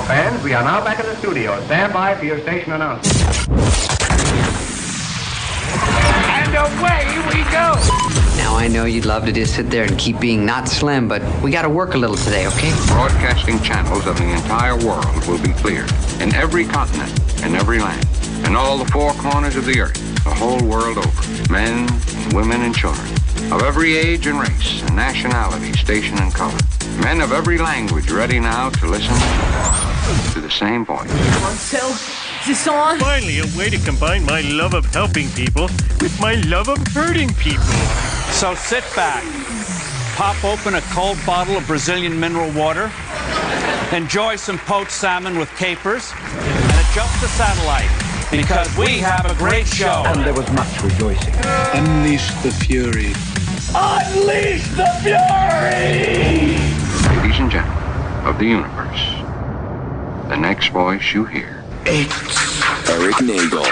Fans, we are now back at the studio. Stand by for your station announcement. And away we go! Now, I know you'd love to just sit there and keep being not slim, but we got to work a little today, okay? Broadcasting channels of the entire world will be cleared. In every continent, in every land, in all the four corners of the earth, the whole world over. Men, and women, and children, of every age and race, and nationality, station, and color. Men of every language ready now to listen to the same voice. So, is this on? Finally, a way to combine my love of helping people with my love of hurting people. So sit back, pop open a cold bottle of Brazilian mineral water, enjoy some poached salmon with capers, and adjust the satellite, because we have a great show. And there was much rejoicing. Unleash the fury. Unleash the fury! Ladies and gentlemen of the universe, the next voice you hear. It's Erik Nagel.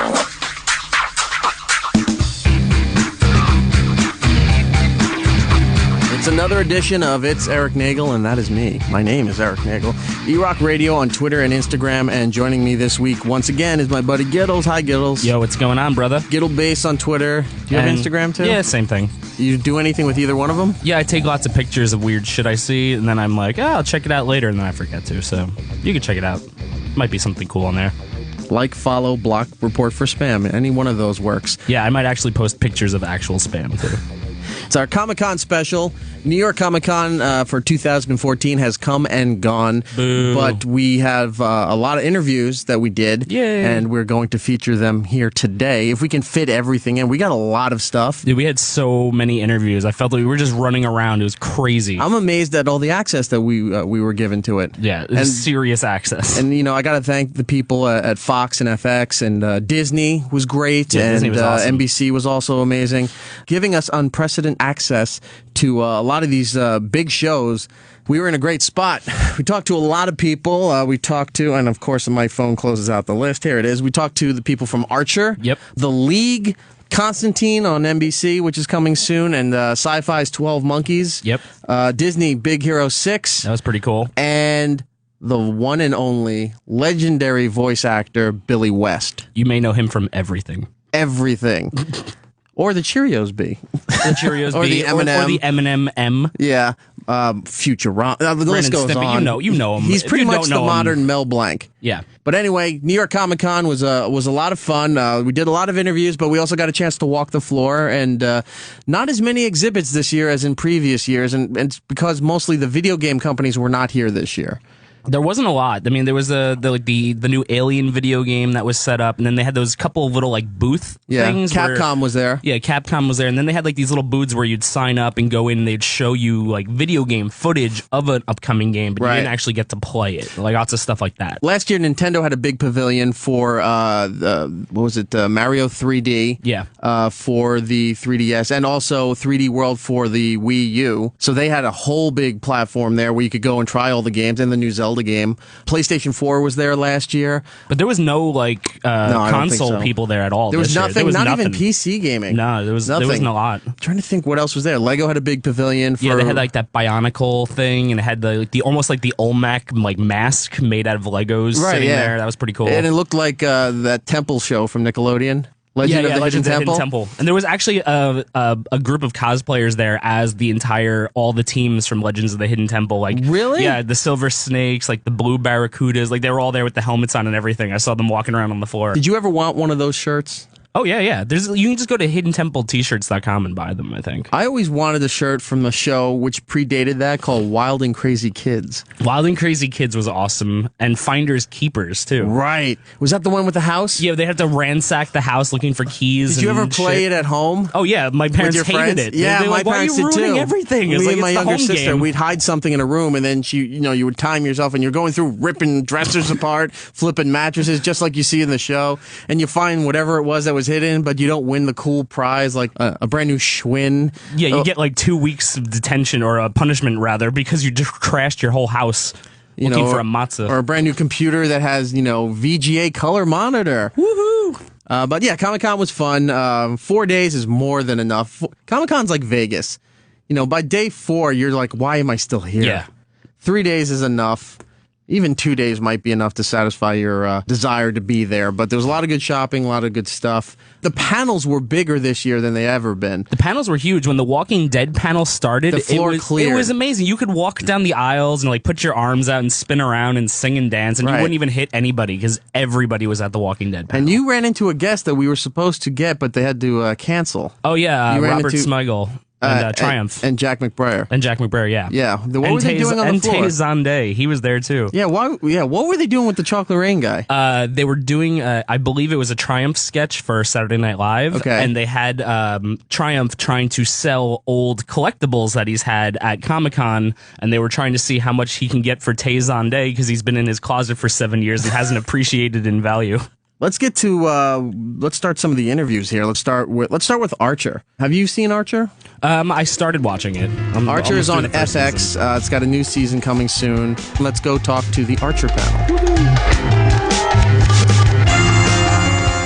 It's another edition of It's Erik Nagel, and that is me. My name is Erik Nagel. E-Rock Radio on Twitter and Instagram, and joining me this week once again is my buddy Gittles. Hi, Gittles. Yo, what's going on, brother? Gittle Base on Twitter. Do you have Instagram too? Yeah, same thing. You do anything with either one of them? Yeah, I take lots of pictures of weird shit I see, and then I'm like, I'll check it out later, and then I forget to, so you can check it out. Might be something cool on there. Like, follow, block, report for spam. Any one of those works. Yeah, I might actually post pictures of actual spam, too. It's our Comic-Con special. New York Comic-Con for 2014 has come and gone. Boo. But we have a lot of interviews that we did. Yay. And we're going to feature them here today. If we can fit everything in. We got a lot of stuff. Dude, we had so many interviews. I felt like we were just running around. It was crazy. I'm amazed at all the access that we were given to it. Yeah, it was serious access. And, you know, I got to thank the people at Fox and FX, and Disney was great, yeah, and Disney was awesome. NBC was also amazing, giving us unprecedented access to a lot of these big shows. We were in a great spot. We talked to a lot of people. We talked to, and of course my phone closes out the list. Here it is. We talked to the people from Archer, Yep. The League, Constantine on NBC, which is coming soon, and Sci-Fi's 12 Monkeys. Yep. Disney Big Hero 6. That was pretty cool. And the one and only legendary voice actor, Billy West. You may know him from everything. Everything. Or the Cheerios B. The Cheerios Or B. the M&M. Or the M&M M. Yeah. Futurama. The list goes Stimpy. on. You know him. He's If pretty you much don't the know him- modern Mel Blanc. Yeah. But anyway, New York Comic Con was a lot of fun. We did a lot of interviews, but we also got a chance to walk the floor, and not as many exhibits this year as in previous years, and it's because mostly the video game companies were not here this year. There wasn't a lot. I mean, there was the new Alien video game that was set up, and then they had those couple of little like booth things. Capcom was there. Yeah, Capcom was there, and then they had like these little booths where you'd sign up and go in, and they'd show you like video game footage of an upcoming game, but Right. you didn't actually get to play it. Like lots of stuff like that. Last year, Nintendo had a big pavilion for Mario 3D. Yeah. For the 3DS, and also 3D World for the Wii U. So they had a whole big platform there where you could go and try all the games, and the new Zelda game. PlayStation 4 was there last year. But there was no like I don't think console so. people there at all. There was this year. nothing. There was not nothing. even PC gaming. No, there nothing. wasn't a lot. I'm trying to think what else was there. Lego had a big pavilion for. Yeah, they had like that Bionicle thing, and it had the almost like the Olmec like mask made out of Legos sitting there. That was pretty cool. And it looked like that Temple show from Nickelodeon. Legend of the Legends Hidden of the Hidden Temple. Temple. And there was actually a group of cosplayers there as all the teams from Legends of the Hidden Temple. Like Really? Yeah, the Silver Snakes, like the Blue Barracudas, like they were all there with the helmets on and everything. I saw them walking around on the floor. Did you ever want one of those shirts? Oh yeah. You can just go to hiddentempletshirts.com and buy them, I think. I always wanted a shirt from the show which predated that called Wild and Crazy Kids. Wild and Crazy Kids was awesome, and Finders Keepers too. Right. Was that the one with the house? Yeah, they had to ransack the house looking for keys. Did you ever and play shit. it at home? Oh yeah, my parents With your hated friends? it. Yeah, They were my like, Why parents are you did ruining too. everything? It's Me like, and my it's the younger home sister, game. we'd hide something in a room, and then you would time yourself, and you're going through ripping dressers apart, flipping mattresses, just like you see in the show, and you find whatever it was that was hidden, but you don't win the cool prize like a brand new Schwinn. Yeah, you get like 2 weeks of detention or a punishment rather because you just crashed your whole house looking for a matzah. Or a brand new computer that has, VGA color monitor. Woohoo! But yeah, Comic-Con was fun. 4 days is more than enough. Comic-Con's like Vegas. By day 4, you're like, why am I still here? Yeah. 3 days is enough. Even 2 days might be enough to satisfy your desire to be there. But there was a lot of good shopping, a lot of good stuff. The panels were bigger this year than they ever been. The panels were huge. When the Walking Dead panel started, the floor cleared. It was amazing. You could walk down the aisles and like put your arms out and spin around and sing and dance, and you wouldn't even hit anybody because everybody was at the Walking Dead panel. And you ran into a guest that we were supposed to get, but they had to cancel. Oh, yeah, Robert Smigel. And Triumph. And Jack McBrayer. And Jack McBrayer, yeah. Yeah. What were they doing on the floor? And Tay Zonday. He was there, too. Yeah, what were they doing with the Chocolate Rain guy? They were doing, I believe it was a Triumph sketch for Saturday Night Live. Okay. And they had Triumph trying to sell old collectibles that he's had at Comic-Con, and they were trying to see how much he can get for Tay Zonday because he's been in his closet for 7 years and hasn't appreciated in value. Let's get to let's start some of the interviews here. Let's start with Archer. Have you seen Archer? I started watching it. Archer is on FX. It's got a new season coming soon. Let's go talk to the Archer panel.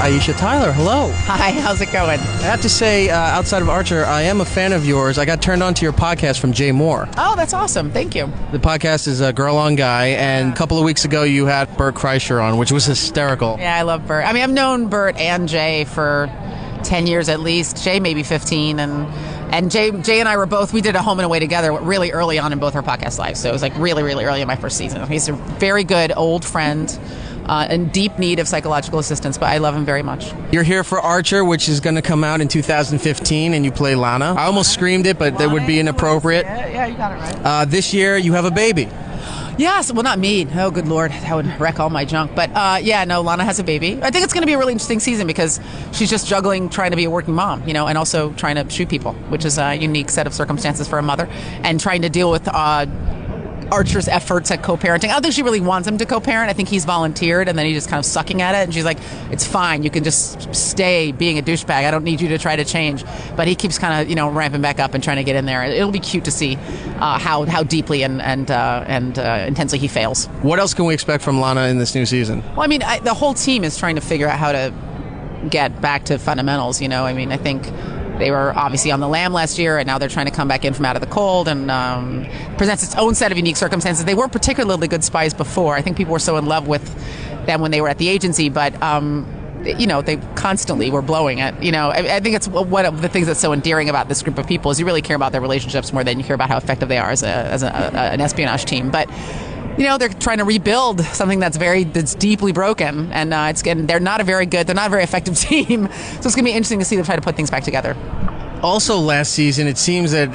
Aisha Tyler, hello. Hi, how's it going? I have to say, outside of Archer, I am a fan of yours. I got turned on to your podcast from Jay Moore. Oh, that's awesome. Thank you. The podcast is Girl on Guy, and a couple of weeks ago you had Bert Kreischer on, which was hysterical. Yeah, I love Bert. I mean, I've known Bert and Jay for 10 years at least. Jay maybe 15, and Jay and I we did a home and away together really early on in both our podcast lives. So it was like really, really early in my first season. He's a very good old friend. In deep need of psychological assistance, but I love him very much. You're here for Archer, which is going to come out in 2015, and you play Lana. I almost screamed it, but that would be inappropriate. Yeah, you got it right. This year, you have a baby. Yes, well, not me. Oh, good Lord, that would wreck all my junk. But Lana has a baby. I think it's going to be a really interesting season because she's just juggling trying to be a working mom, and also trying to shoot people, which is a unique set of circumstances for a mother, and trying to deal with Archer's efforts at co-parenting. I don't think she really wants him to co-parent. I think he's volunteered, and then he's just kind of sucking at it. And she's like, "It's fine. You can just stay being a douchebag. I don't need you to try to change." But he keeps kind of, ramping back up and trying to get in there. It'll be cute to see how deeply and intensely he fails. What else can we expect from Lana in this new season? Well, I mean, the whole team is trying to figure out how to get back to fundamentals. I mean, I think they were obviously on the lam last year, and now they're trying to come back in from out of the cold, and presents its own set of unique circumstances. They weren't particularly good spies before. I think people were so in love with them when they were at the agency, but they constantly were blowing it. I think it's one of the things that's so endearing about this group of people is you really care about their relationships more than you care about how effective they are as an espionage team. But they're trying to rebuild something that's deeply broken, and they're not a very effective team. So it's going to be interesting to see them try to put things back together. Also, last season, it seems that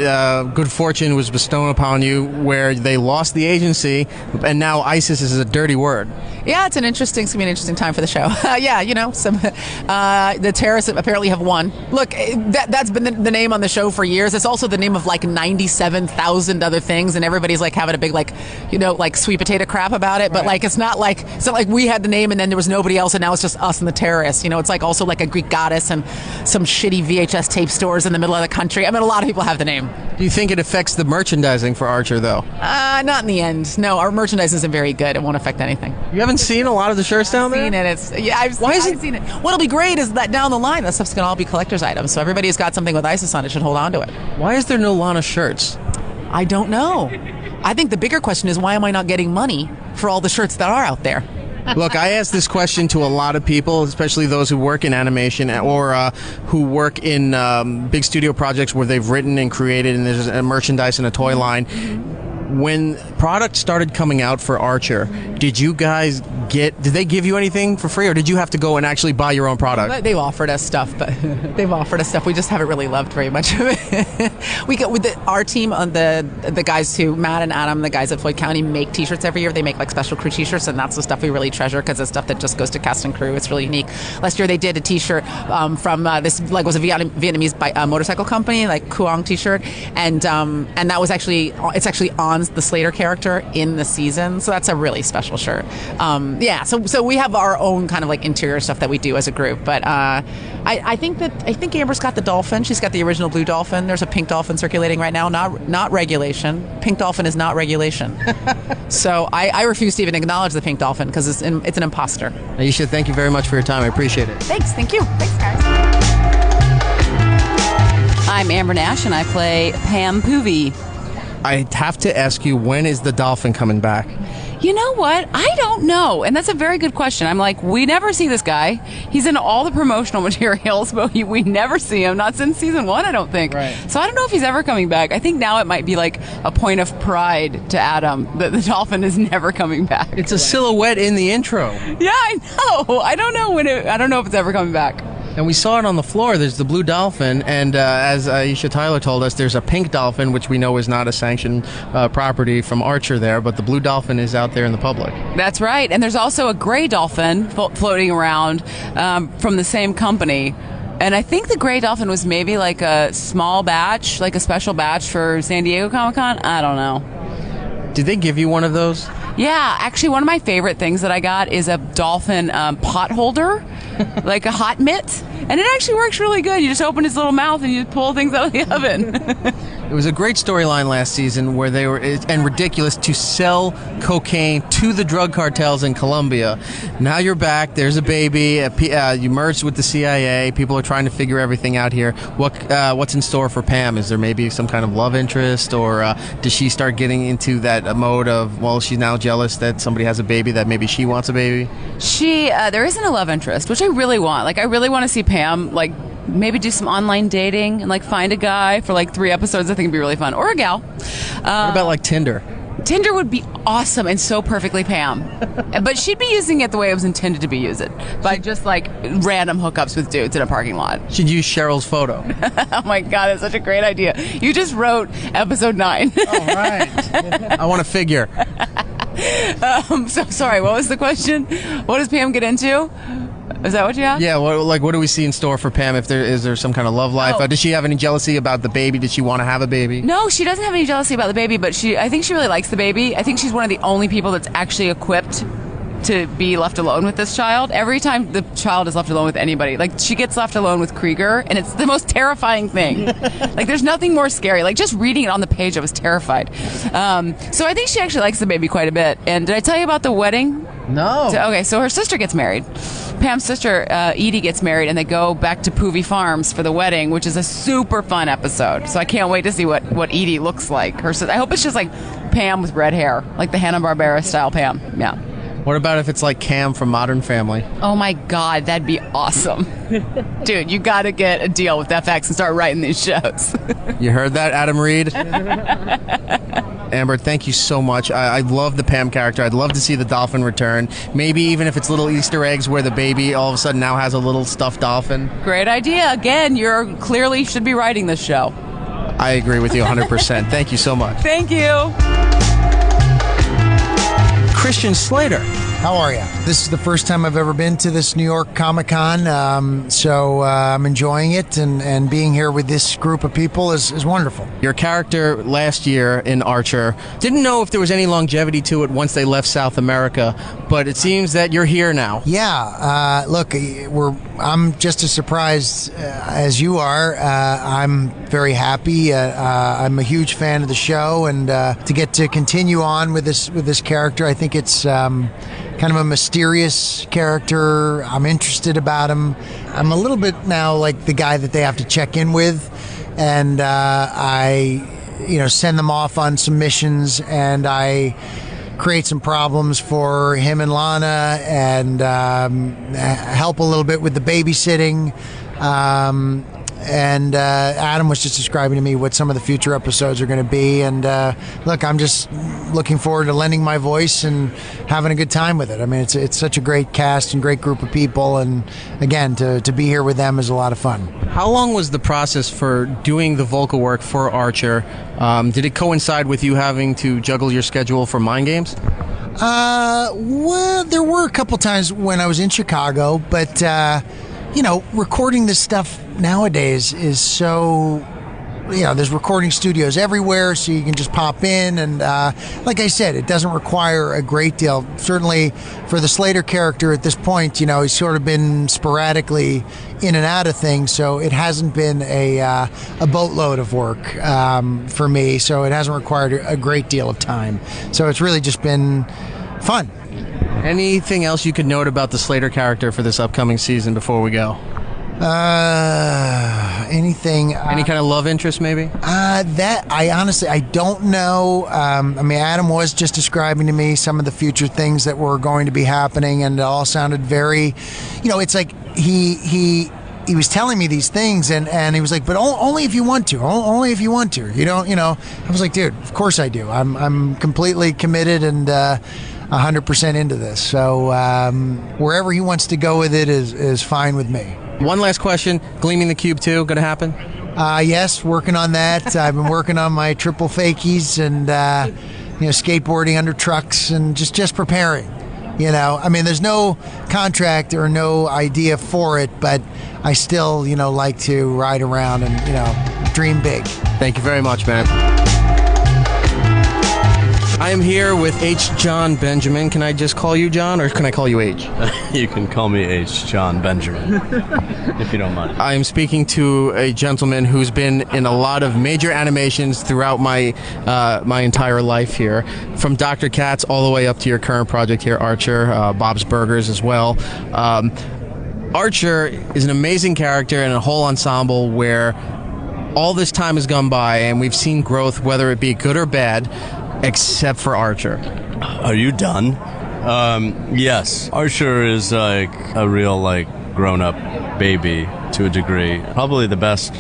good fortune was bestowed upon you where they lost the agency, and now ISIS is a dirty word. Yeah, it's going to be an interesting time for the show. The terrorists apparently have won. Look, that's been the name on the show for years. It's also the name of like 97,000 other things, and everybody's like having a big sweet potato crap about it. But it's not like we had the name and then there was nobody else, and now it's just us and the terrorists. It's like also like a Greek goddess and some shitty VHS tape stores in the middle of the country. I mean, a lot of people have the name. Do you think it affects the merchandising for Archer, though? Not in the end. No, our merchandise isn't very good. It won't affect anything. You haven't seen a lot of the shirts down there? I've seen it. I've seen it. What'll be great is that down the line, that stuff's going to all be collector's items. So everybody who's got something with ISIS on it should hold on to it. Why is there no Lana shirts? I don't know. I think the bigger question is, why am I not getting money for all the shirts that are out there? Look, I asked this question to a lot of people, especially those who work in animation or who work in big studio projects where they've written and created and there's a merchandise and a toy line. When product started coming out for Archer, did you guys did they give you anything for free, or did you have to go and actually buy your own product? They've offered us stuff, but we just haven't really loved very much of it. We get with our team on the guys who, Matt and Adam, the guys at Floyd County, make t-shirts every year. They make like special crew t-shirts, and that's the stuff we really treasure because it's stuff that just goes to cast and crew. It's really unique. Last year they did a t-shirt from this was a Vietnamese motorcycle company, like Kuong t-shirt, and that was actually on the Slater character in the season, so that's a really special shirt. So we have our own kind of like interior stuff that we do as a group, but I think Amber's got the Dolphin. She's got the original blue Dolphin. There's a pink Dolphin circulating right now, not regulation. Pink Dolphin is not regulation. So I refuse to even acknowledge the pink Dolphin because it's an imposter. Aisha, thank you very much for your time. I appreciate it. Thank you. Thanks, guys. I'm Amber Nash, and I play Pam Poovey. I have to ask you, when is the Dolphin coming back? You know what? I don't know. And that's a very good question. I'm like, we never see this guy. He's in all the promotional materials, but we never see him. Not since season 1, I don't think. Right. So I don't know if he's ever coming back. I think now it might be like a point of pride to Adam that the Dolphin is never coming back. It's a silhouette in the intro. Yeah, I know. I don't know I don't know if it's ever coming back. And we saw it on the floor. There's the blue dolphin, and as Aisha Tyler told us, there's a pink dolphin, which we know is not a sanctioned property from Archer there, but the blue dolphin is out there in the public. That's right. And there's also a gray dolphin floating around from the same company. And I think the gray dolphin was maybe like a small batch, like a special batch for San Diego Comic-Con. I don't know. Did they give you one of those? Yeah, actually, one of my favorite things that I got is a dolphin pot holder, like a hot mitt. And it actually works really good. You just open his little mouth and you just pull things out of the oven. It was a great storyline last season where they were, and ridiculous, to sell cocaine to the drug cartels in Colombia. Now you're back. There's a baby. You merged with the CIA. People are trying to figure everything out here. What's in store for Pam? Is there maybe some kind of love interest, or does she start getting into that mode of, well, she's now jealous that somebody has a baby, that maybe she wants a baby? There isn't a love interest, which I really want. Like, I really want to see Pam, like, maybe do some online dating and, like, find a guy for, like, 3 episodes. I think it'd be really fun. Or a gal. What about, like, Tinder? Tinder would be awesome and so perfectly Pam. But she'd be using it the way it was intended to be used. By just, like, random hookups with dudes in a parking lot. She'd use Cheryl's photo. Oh, my God. That's such a great idea. You just wrote episode 9. All right. I want a figure. So, sorry, what was the question? What does Pam get into? Is that what you asked? Yeah, what do we see in store for Pam? Is there some kind of love life? Does she have any jealousy about the baby? Did she want to have a baby? No, she doesn't have any jealousy about the baby, but I think she really likes the baby. I think she's one of the only people that's actually equipped to be left alone with this child. Every time the child is left alone with anybody, like, she gets left alone with Krieger, and it's the most terrifying thing. Like, there's nothing more scary. Like, just reading it on the page, I was terrified. So I think she actually likes the baby quite a bit. And did I tell you about the wedding? No. Okay, so her sister gets married. Pam's sister, Edie, gets married, and they go back to Poovy Farms for the wedding, which is a super fun episode. So I can't wait to see what Edie looks like. I hope it's just like Pam with red hair, like the Hanna-Barbera style Pam. Yeah. What about if it's like Cam from Modern Family? Oh my God, that'd be awesome. Dude, you gotta get a deal with FX and start writing these shows. You heard that, Adam Reed? Amber, thank you so much. I love the Pam character. I'd love to see the dolphin return. Maybe even if it's little Easter eggs where the baby all of a sudden now has a little stuffed dolphin. Great idea. Again, you're clearly should be writing this show. I agree with you 100%. Thank you so much. Thank you. Christian Slater. How are you? This is the first time I've ever been to this New York Comic-Con, so I'm enjoying it, and being here with this group of people is wonderful. Your character last year in Archer, didn't know if there was any longevity to it once they left South America, but it seems that you're here now. Yeah, look, I'm just as surprised as you are. I'm very happy. I'm a huge fan of the show, and to get to continue on with this character, I think it's kind of a mysterious character. I'm interested about him. I'm a little bit now like the guy that they have to check in with, and I send them off on some missions, and I create some problems for him and Lana, and help a little bit with the babysitting. And Adam was just describing to me what some of the future episodes are going to be. And look, I'm just looking forward to lending my voice and having a good time with it. I mean, it's such a great cast and great group of people. And again, to be here with them is a lot of fun. How long was the process for doing the vocal work for Archer? Did it coincide with you having to juggle your schedule for Mind Games? Well, there were a couple times when I was in Chicago, but recording this stuff nowadays is so, there's recording studios everywhere, so you can just pop in, and like I said, it doesn't require a great deal. Certainly for the Slater character at this point, he's sort of been sporadically in and out of things, so it hasn't been a boatload of work for me, so it hasn't required a great deal of time. So it's really just been fun. Anything else you could note about the Slater character for this upcoming season before we go? Anything? Any kind of love interest, maybe? That I honestly I don't know. I mean, Adam was just describing to me some of the future things that were going to be happening, and it all sounded very, it's like he was telling me these things, and he was like, but only if you want to, only if you want to. I was like, dude, of course I do. I'm completely committed and 100% into this. So wherever he wants to go with it is fine with me. One last question. Gleaming the Cube 2, going to happen? Yes, working on that. I've been working on my triple fakies and, skateboarding under trucks and just preparing. I mean, there's no contract or no idea for it, but I still, like to ride around and, dream big. Thank you very much, man. I am here with H. John Benjamin. Can I just call you John, or can I call you H? You can call me H. John Benjamin, if you don't mind. I am speaking to a gentleman who's been in a lot of major animations throughout my entire life here, from Dr. Katz all the way up to your current project here, Archer, Bob's Burgers as well. Archer is an amazing character and a whole ensemble where all this time has gone by and we've seen growth, whether it be good or bad, except for Archer. Are you done? Yes. Archer is like a real grown-up baby to a degree. Probably the best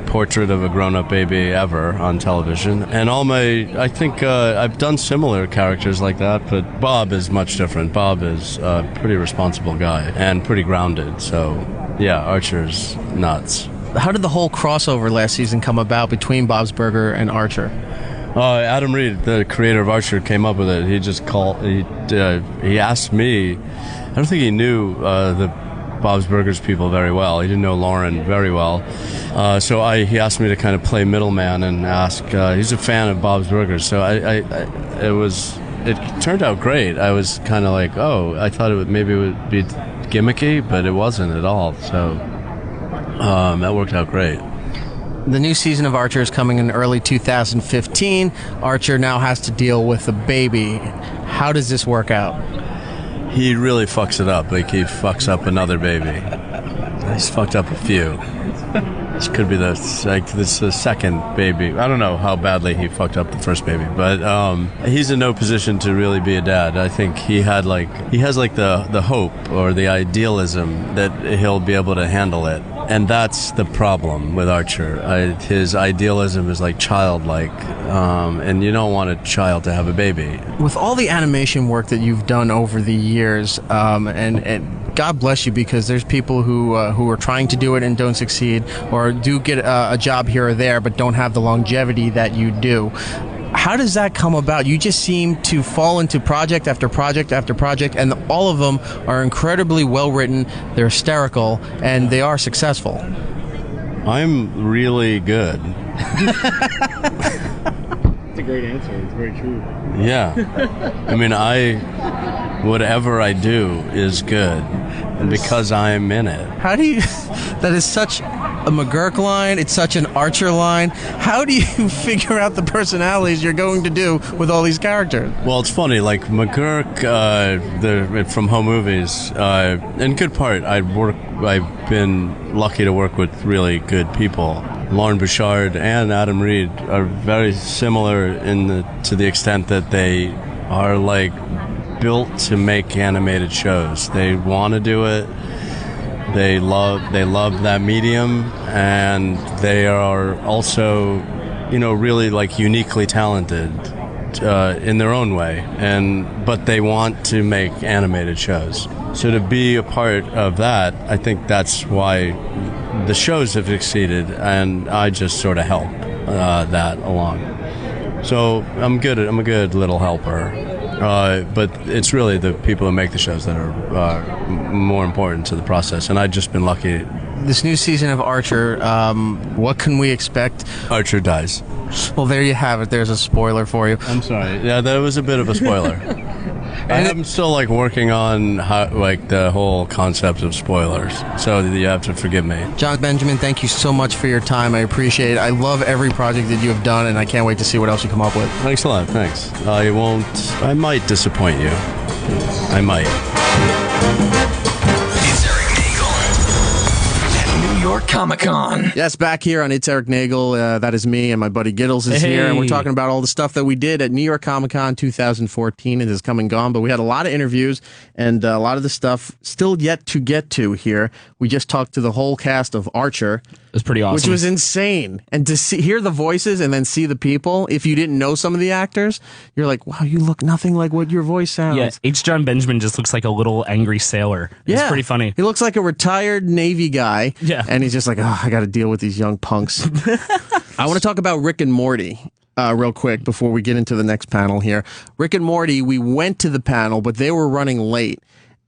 portrait of a grown-up baby ever on television. And I think I've done similar characters like that, but Bob is much different. Bob is a pretty responsible guy and pretty grounded. So yeah, Archer's nuts. How did the whole crossover last season come about between Bob's Burger and Archer? Adam Reed, the creator of Archer, came up with it. He just called. He asked me. I don't think he knew the Bob's Burgers people very well. He didn't know Lauren very well. So he asked me to kind of play middleman and ask. He's a fan of Bob's Burgers, so it turned out great. I was kind of like, I thought it would be gimmicky, but it wasn't at all. So that worked out great. The new season of Archer is coming in early 2015. Archer now has to deal with a baby. How does this work out? He really fucks it up. He fucks up another baby. He's fucked up a few. This could be the second baby. I don't know how badly he fucked up the first baby, but he's in no position to really be a dad. I think he has the hope or the idealism that he'll be able to handle it. And that's the problem with Archer. His idealism is childlike, and you don't want a child to have a baby. With all the animation work that you've done over the years, and God bless you, because there's people who are trying to do it and don't succeed, or do get a job here or there but don't have the longevity that you do. How does that come about? You just seem to fall into project after project after project, and all of them are incredibly well written, they're hysterical, and they are successful. I'm really good. It's a great answer. It's very true. Yeah. I mean, whatever I do is good because I'm in it. How do you... That is such a McGurk line. It's such an Archer line. How do you figure out the personalities you're going to do with all these characters? Well, it's funny. Like McGurk, from Home Movies, in good part, I've been lucky to work with really good people. Lauren Bouchard and Adam Reed are very similar to the extent that they are built to make animated shows. They want to do it. They love that medium, and they are also, really uniquely talented in their own way. But they want to make animated shows. So to be a part of that, I think that's why the shows have succeeded, and I just sort of help that along. So I'm a good little helper. But it's really the people who make the shows that are more important to the process, and I've just been lucky. This new season of Archer, what can we expect? Archer dies. Well, there you have it. There's a spoiler for you. I'm sorry. Yeah, that was a bit of a spoiler. I'm still working on the whole concept of spoilers, so you have to forgive me. John Benjamin, thank you so much for your time. I appreciate it. I love every project that you have done, and I can't wait to see what else you come up with. Thanks a lot. Thanks. I might disappoint you. I might. It's Erik Nagel. York Comic Con. Yes, back here on It's Erik Nagel. That is me, and my buddy Gittles is here, and we're talking about all the stuff that we did at New York Comic Con 2014. It has come and gone, but we had a lot of interviews, and a lot of the stuff still yet to get to here. We just talked to the whole cast of Archer. It was pretty awesome. Which was insane. And to hear the voices and then see the people, if you didn't know some of the actors, you're like, wow, you look nothing like what your voice sounds. Yeah, H. John Benjamin just looks like a little angry sailor. It's pretty funny. He looks like a retired Navy guy. Yeah. And he's just like, oh, I got to deal with these young punks. I want to talk about Rick and Morty real quick before we get into the next panel here. Rick and Morty, we went to the panel, but they were running late.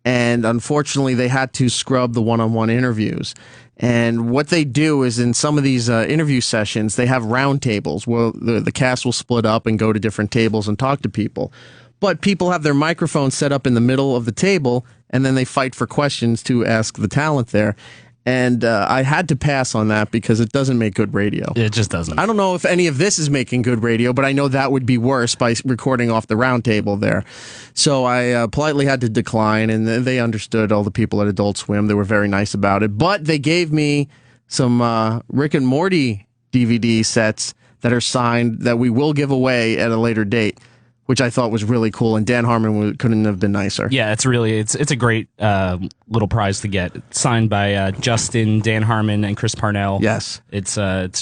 And unfortunately, they had to scrub the one-on-one interviews. And what they do is in some of these interview sessions, they have round tables where the cast will split up and go to different tables and talk to people. But people have their microphones set up in the middle of the table, and then they fight for questions to ask the talent there. And I had to pass on that because it doesn't make good radio. It just doesn't. I don't know if any of this is making good radio, but I know that would be worse by recording off the round table there. So I politely had to decline, and they understood, all the people at Adult Swim. They were very nice about it. But they gave me some Rick and Morty DVD sets that are signed that we will give away at a later date, which I thought was really cool, and Dan Harmon couldn't have been nicer. Yeah, it's a great little prize to get. It's signed by Justin, Dan Harmon, and Chris Parnell. Yes, it's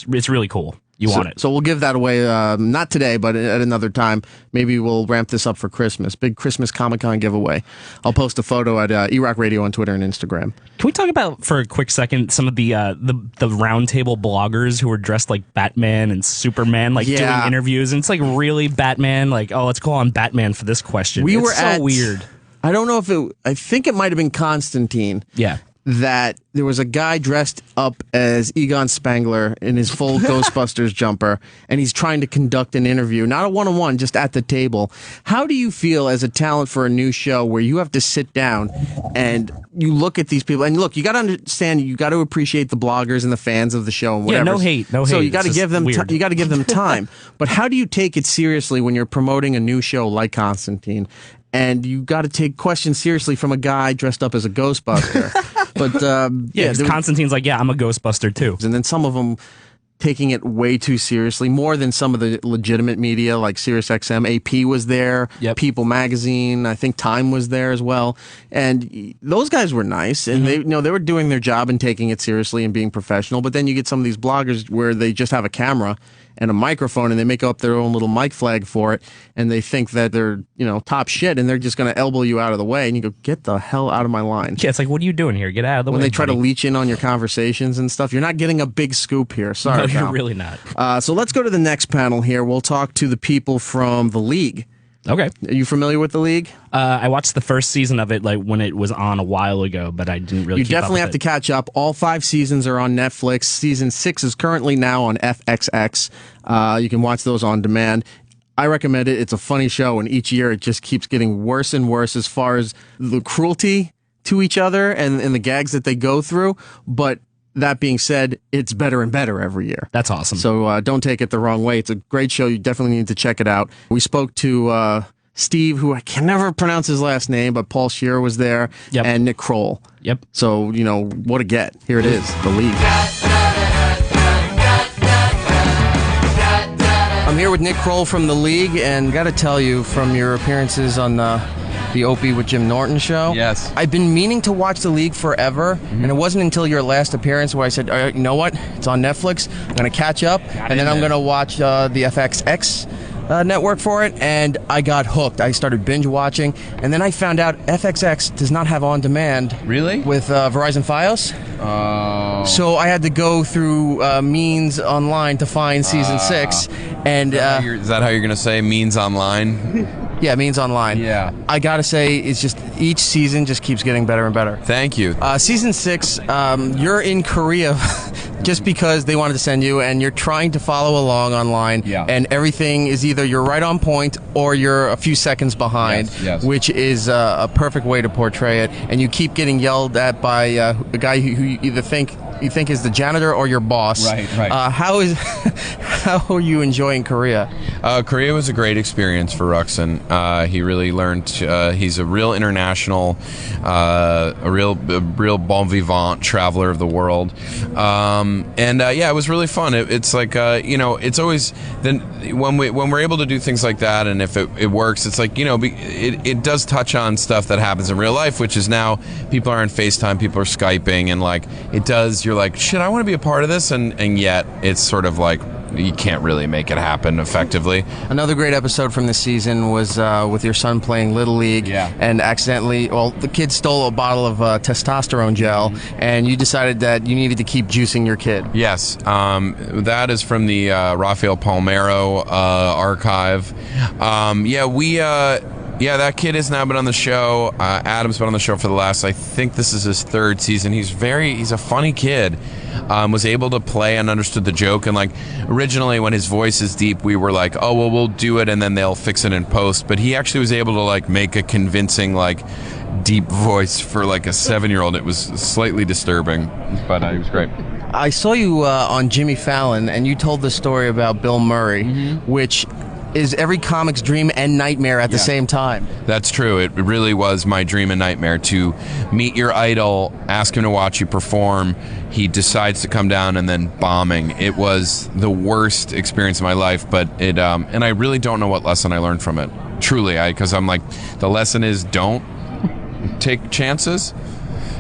really cool. You want it. So we'll give that away, not today, but at another time. Maybe we'll ramp this up for Christmas. Big Christmas Comic-Con giveaway. I'll post a photo at eRock Radio on Twitter and Instagram. Can we talk about, for a quick second, some of the roundtable bloggers who were dressed like Batman and Superman, doing interviews? And it's like, really, Batman? Like, oh, let's call on Batman for this question. It's so weird. I don't know if I think it might have been Constantine. Yeah. That there was a guy dressed up as Egon Spangler in his full Ghostbusters jumper, and he's trying to conduct an interview, not a one-on-one, just at the table. How do you feel as a talent for a new show where you have to sit down and you look at these people? And look, you got to understand, you got to appreciate the bloggers and the fans of the show and whatever. Yeah, no hate. So you got to give them, you got to give them time. But how do you take it seriously when you're promoting a new show like Constantine? And you got to take questions seriously from a guy dressed up as a Ghostbuster. But Constantine's like, yeah, I'm a Ghostbuster too. And then some of them taking it way too seriously, more than some of the legitimate media like SiriusXM. AP was there, People Magazine, I think Time was there as well. And those guys were nice, and they were doing their job and taking it seriously and being professional. But then you get some of these bloggers where they just have a camera and a microphone, and they make up their own little mic flag for it, and they think that they're, top shit, and they're just going to elbow you out of the way, and you go, get the hell out of my line. Yeah, it's like, what are you doing here? Get out of the way. When they try to leech in on your conversations and stuff, you're not getting a big scoop here. Sorry, no, you're really not. So let's go to the next panel here. We'll talk to the people from The League. Okay. Are you familiar with The League? I watched the first season of it when it was on a while ago, but I didn't really keep up definitely with have to catch up. All 5 seasons are on Netflix. Season 6 is currently now on FXX. You can watch those on demand. I recommend it. It's a funny show, and each year it just keeps getting worse and worse as far as the cruelty to each other and the gags that they go through. But that being said, it's better and better every year. That's awesome. So don't take it the wrong way. It's a great show. You definitely need to check it out. We spoke to Steve, who I can never pronounce his last name, but Paul Scheer was there, and Nick Kroll. Yep. So, what a get. Here it is, The League. I'm here with Nick Kroll from The League, and got to tell you, from your appearances on the Opie with Jim Norton show. Yes. I've been meaning to watch The League forever, and it wasn't until your last appearance where I said, all right, you know what? It's on Netflix. I'm going to catch up, and then I'm going to watch the FXX network for it, and I got hooked. I started binge watching, and then I found out FXX does not have on demand. Really? With Verizon Fios. Oh. So I had to go through Means Online to find season 6. And is that how you're going to say Means Online? Yeah, Means Online. Yeah. I gotta say, it's just each season just keeps getting better and better. Thank you. Season 6, you're in Korea just because they wanted to send you, and you're trying to follow along online, and everything is either you're right on point or you're a few seconds behind, which is a perfect way to portray it. And you keep getting yelled at by a guy who you either think you think is the janitor or your boss. Right. How are you enjoying Korea? Korea was a great experience for Ruxin. He really learned. He's a real international, a real bon vivant traveler of the world. It was really fun. It's like it's always then when we're able to do things like that, and if it works, it's like it does touch on stuff that happens in real life, which is now people are on FaceTime, people are Skyping, and like it does. You're like, shit, I want to be a part of this, and yet it's sort of like you can't really make it happen effectively. Another great episode from this season was with your son playing Little League, and accidentally, the kid stole a bottle of testosterone gel, and you decided that you needed to keep juicing your kid. Yes, that is from the Rafael Palmeiro archive. That kid has now been on the show. Adam's been on the show for the last, I think this is his third season. He's a funny kid. Was able to play and understood the joke. And like originally when his voice is deep, we were like, oh, well, we'll do it and then they'll fix it in post. But he actually was able to like make a convincing, like deep voice for like a 7-year-old. It was slightly disturbing, but it was great. I saw you on Jimmy Fallon, and you told the story about Bill Murray, which is every comic's dream and nightmare at the same time. That's true. It really was my dream and nightmare to meet your idol, ask him to watch you perform. He decides to come down and then bombing. It was the worst experience of my life, but it and I really don't know what lesson I learned from it. Truly, because I'm like, the lesson is don't take chances.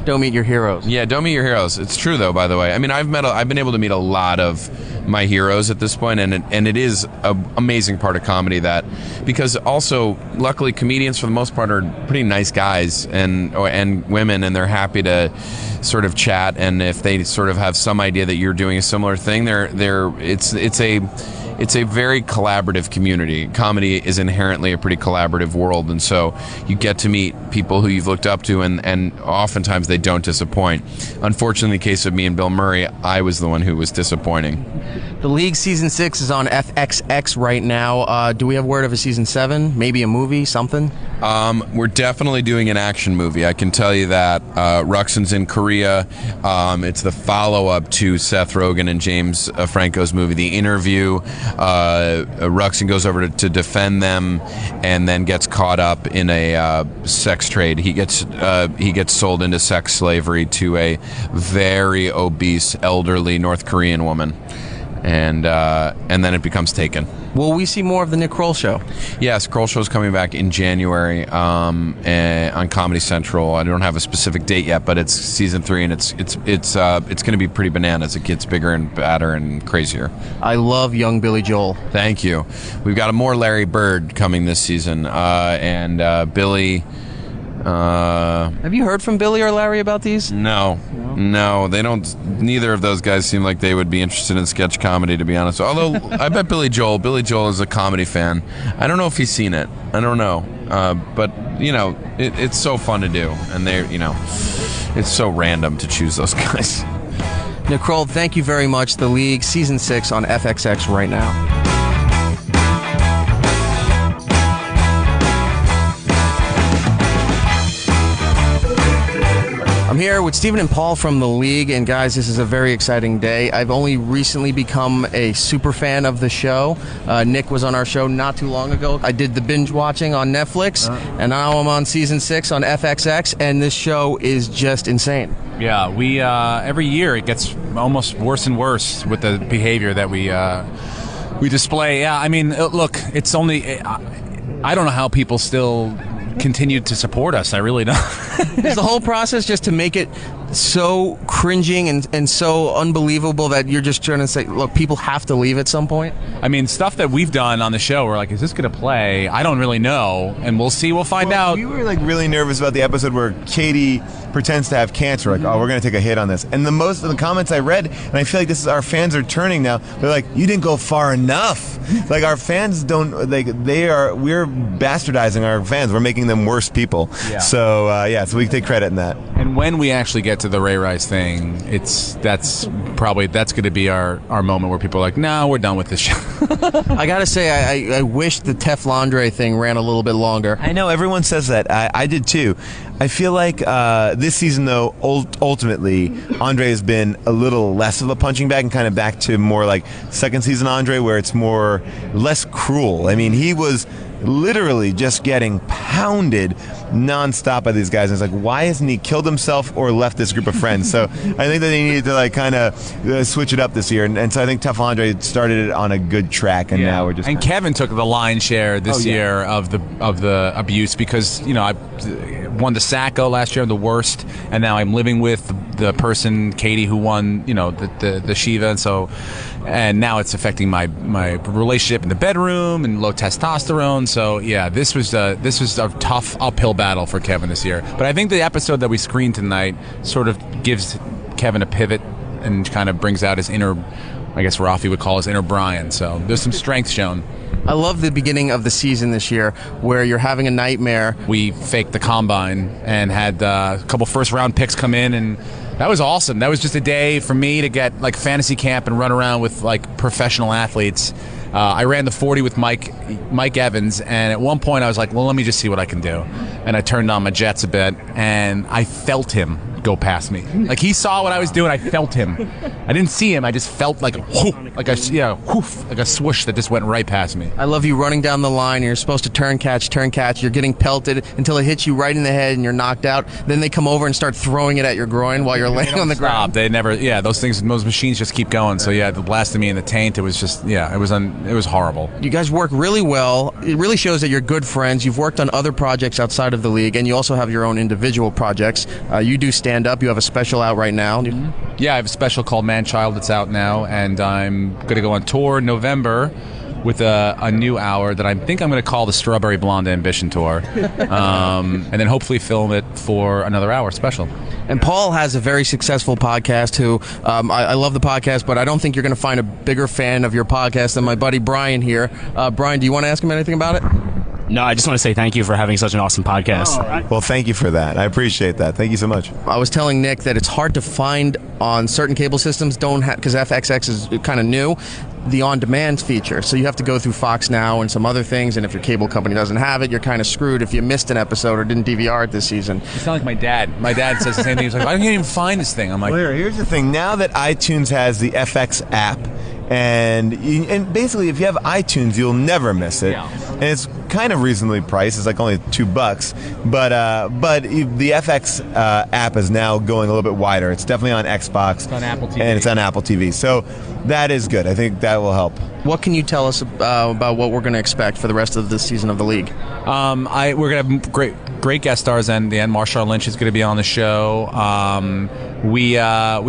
Don't meet your heroes. Yeah, don't meet your heroes. It's true though, by the way. I mean, I've been able to meet a lot of my heroes at this point, and it is an amazing part of comedy that, because also luckily comedians for the most part are pretty nice guys and women, and they're happy to sort of chat, and if they sort of have some idea that you're doing a similar thing, it's a very collaborative community. Comedy is inherently a pretty collaborative world, and so you get to meet people who you've looked up to, and oftentimes they don't disappoint. Unfortunately, in the case of me and Bill Murray, I was the one who was disappointing. The League Season 6 is on FXX right now. Do we have word of a Season 7? Maybe a movie, something? We're definitely doing an action movie. I can tell you that. Ruxin's in Korea. It's the follow-up to Seth Rogen and James Franco's movie, The Interview. Ruxin goes over to defend them, and then gets caught up in a sex trade. He gets sold into sex slavery to a very obese, elderly North Korean woman, and then it becomes Taken. Will we see more of the Nick Kroll show? Yes, Kroll show is coming back in January on Comedy Central. I don't have a specific date yet, but it's season 3, and it's going to be pretty bananas. It gets bigger and badder and crazier. I love young Billy Joel. Thank you. We've got a more Larry Bird coming this season, and Billy. Have you heard from Billy or Larry about these? No, they don't. Neither of those guys seem like they would be interested in sketch comedy, to be honest. Although I bet Billy Joel is a comedy fan. I don't know if he's seen it. I don't know, but it's so fun to do, and it's so random to choose those guys. Nick Kroll, thank you very much. The League Season 6 on FXX right now. I'm here with Stephen and Paul from The League, and guys, this is a very exciting day. I've only recently become a super fan of the show. Nick was on our show not too long ago. I did the binge watching on Netflix, and now I'm on Season 6 on FXX, and this show is just insane. Yeah, we every year it gets almost worse and worse with the behavior that we display. Yeah, I mean, look, it's only... I don't know how people still continue to support us. I really don't. Is the whole process just to make it so cringing and so unbelievable that you're just trying to say, look, people have to leave at some point? I mean, stuff that we've done on the show, we're like, is this going to play? I don't really know, and we'll see. We'll find out. We were like really nervous about the episode where Katie pretends to have cancer. Like, oh, we're going to take a hit on this. And most of the comments I read, and I feel like this is our fans are turning now. They're like, you didn't go far enough. Like, our fans don't. We're bastardizing our fans. We're making them worse people. Yeah. So so we take credit in that. And when we actually get to the Ray Rice thing, that's going to be our moment where people are like, no, we're done with this show. I gotta say, I wish the Teflondre thing ran a little bit longer. I know everyone says that. I did too. I feel like this season, though, ultimately, Andre has been a little less of a punching bag and kind of back to more like second season Andre, where it's less cruel. I mean, he was literally just getting pounded nonstop by these guys. And it's like, why hasn't he killed himself or left this group of friends? So I think that they needed to like kind of switch it up this year. And so I think Teflondre started it on a good track, and now we're just. And Kevin took the lion's share this year of the abuse because I won the Sacco last year, I'm the worst, and now I'm living with the person, Katie, who won the Shiva, and now it's affecting my relationship in the bedroom and low testosterone. So yeah, this was a tough uphill battle for Kevin this year. But I think the episode that we screened tonight sort of gives Kevin a pivot and kind of brings out his inner, I guess Rafi would call his inner Brian. So there's some strength shown. I love the beginning of the season this year where you're having a nightmare. We faked the combine and had a couple first-round picks come in, and that was awesome. That was just a day for me to get like fantasy camp and run around with like professional athletes. I ran the 40 with Mike Evans, and at one point I was like, well, let me just see what I can do. And I turned on my jets a bit, and I felt him go past me. Like he saw what I was doing, I felt him. I didn't see him, I just felt like a swoosh that just went right past me. I love you running down the line. You're supposed to turn catch. You're getting pelted until it hits you right in the head and you're knocked out. Then they come over and start throwing it at your groin while you're laying on the ground. They never, those machines just keep going. So yeah, the blasted me in the taint. It was just, it was horrible. You guys work really well. It really shows that you're good friends. You've worked on other projects outside of the league, and you also have your own individual projects. You do stand up. You have a special out right now. Mm-hmm. Yeah, I have a special called Man Child that's out now, and I'm going to go on tour in November with a new hour that I think I'm going to call the Strawberry Blonde Ambition Tour, and then hopefully film it for another hour special. And Paul has a very successful podcast who, I love the podcast, but I don't think you're going to find a bigger fan of your podcast than my buddy Brian here. Brian, do you want to ask him anything about it? No, I just want to say thank you for having such an awesome podcast. Right. Well, thank you for that. I appreciate that. Thank you so much. I was telling Nick that it's hard to find on certain cable systems, because FXX is kind of new, the on-demand feature. So you have to go through Fox Now and some other things, and if your cable company doesn't have it, you're kind of screwed if you missed an episode or didn't DVR it this season. You sound like my dad. My dad says the same thing. He's like, I can't even find this thing. I'm like, well, here's the thing. Now that iTunes has the FX app, and basically if you have iTunes, you'll never miss it. Yeah. And it's kind of reasonably priced. It's like only $2, but the FX app is now going a little bit wider. It's definitely on Xbox. It's on Apple TV. And it's on Apple TV. So that is good. I think that will help. What can you tell us about what we're going to expect for the rest of this season of the league? We're going to have great guest stars, and Marshawn Lynch is going to be on the show. We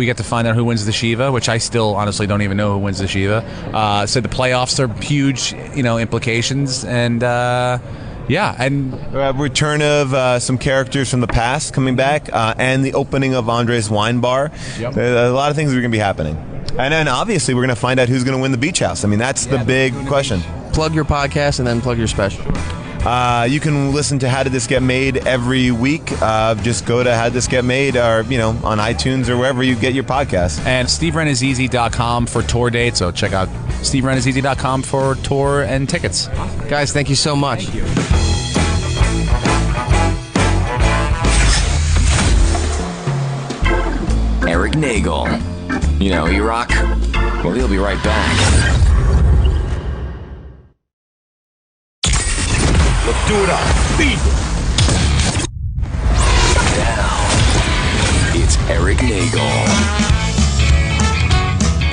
get to find out who wins the Shiva, which I still honestly don't even know who wins the Shiva. So the playoffs are huge, implications, and return of some characters from the past coming back, and the opening of Andre's wine bar. Yep. A lot of things are going to be happening, and then obviously we're going to find out who's going to win the beach house. I mean, that's the big question. Plug your podcast and then plug your special. You can listen to How Did This Get Made every week. Just go to How Did This Get Made, or on iTunes or wherever you get your podcasts. And SteveRenneseasy.com for tour dates. So check out SteveRenneseasy.com for tour and tickets. Guys, thank you so much. Thank you. Erik Nagel. E-Rock? Well, he'll be right back. Let's do it up. Beat. Now, it's Erik Nagel.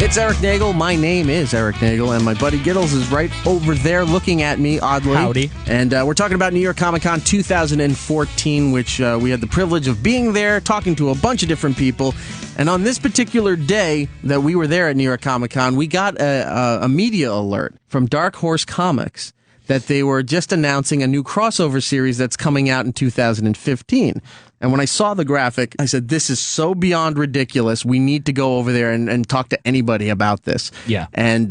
It's Erik Nagel. My name is Erik Nagel, and my buddy Gittles is right over there looking at me, oddly. Howdy. And we're talking about New York Comic Con 2014, which we had the privilege of being there, talking to a bunch of different people. And on this particular day that we were there at New York Comic Con, we got a media alert from Dark Horse Comics that they were just announcing a new crossover series that's coming out in 2015. And when I saw the graphic, I said, this is so beyond ridiculous. We need to go over there and talk to anybody about this. Yeah. And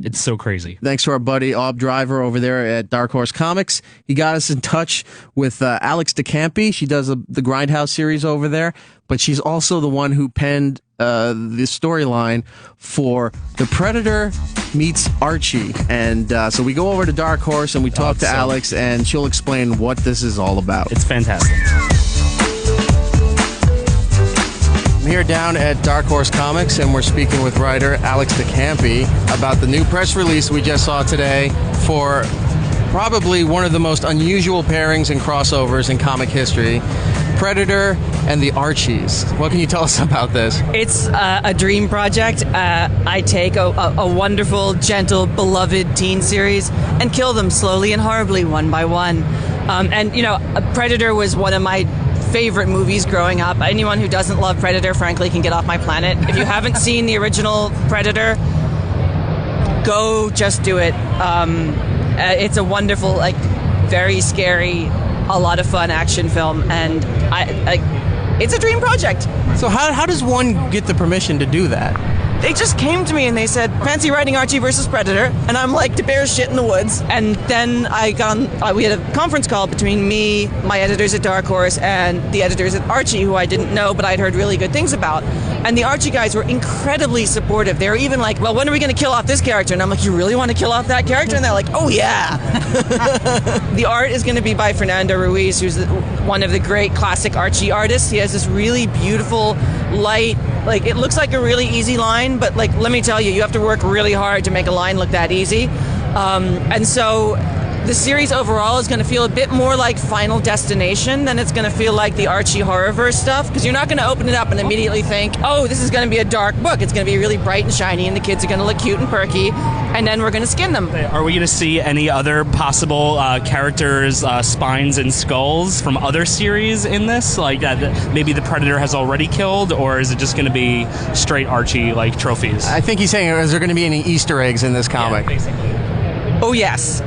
it's so crazy. Thanks to our buddy, Ob Driver, over there at Dark Horse Comics. He got us in touch with Alex Di Campi. She does the Grindhouse series over there, but she's also the one who penned the storyline for The Predator meets Archie. And so we go over to Dark Horse and we talk to Alex, and she'll explain what this is all about. It's fantastic. I'm here down at Dark Horse Comics, and we're speaking with writer Alex Di Campi about the new press release we just saw today for probably one of the most unusual pairings and crossovers in comic history, Predator and the Archies. What can you tell us about this? It's a dream project. I take a wonderful, gentle, beloved teen series and kill them slowly and horribly, one by one. And, you know, Predator was one of my favorite movies growing up. Anyone who doesn't love Predator, frankly, can get off my planet. If you haven't seen the original Predator, go just do it. It's a wonderful, like, very scary, a lot of fun action film, and it's a dream project. So how does one get the permission to do that? They just came to me and they said, fancy writing Archie versus Predator? And I'm like, to bear shit in the woods. And then I got on, we had a conference call between me, my editors at Dark Horse, and the editors at Archie, who I didn't know, but I'd heard really good things about. And the Archie guys were incredibly supportive. They were even like, well, when are we going to kill off this character? And I'm like, you really want to kill off that character? And they're like, oh yeah. The art is going to be by Fernando Ruiz, who's one of the great classic Archie artists. He has this really beautiful, light, like, it looks like a really easy line, but, like, let me tell you, you have to work really hard to make a line look that easy. And so the series overall is going to feel a bit more like Final Destination than it's going to feel like the Archie Horrorverse stuff, because you're not going to open it up and immediately think, oh, this is going to be a dark book. It's going to be really bright and shiny, and the kids are going to look cute and perky, and then we're going to skin them. Are we going to see any other possible characters' spines and skulls from other series in this? Like maybe the Predator has already killed, or is it just going to be straight Archie, like, trophies? I think he's saying, is there going to be any Easter eggs in this comic? Yeah, basically. Oh yes,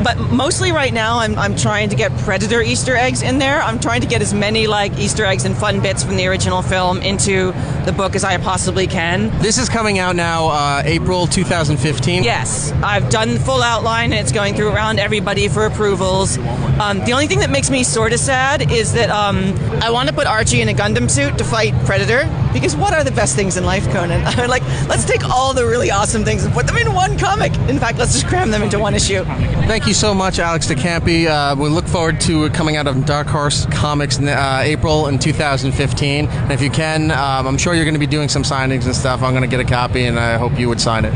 but mostly right now I'm trying to get Predator Easter eggs in there. I'm trying to get as many, like, Easter eggs and fun bits from the original film into the book as I possibly can. This is coming out now, April 2015. Yes, I've done the full outline, and it's going through around everybody for approvals. The only thing that makes me sort of sad is that I want to put Archie in a Gundam suit to fight Predator, because what are the best things in life, Conan? Like, let's take all the really awesome things and put them in one comic. In fact, let's just cram them into one issue. Thank you so much, Alex Di Campi. We look forward to it coming out of Dark Horse Comics in April in 2015. And if you can, I'm sure you're going to be doing some signings and stuff. I'm going to get a copy, and I hope you would sign it.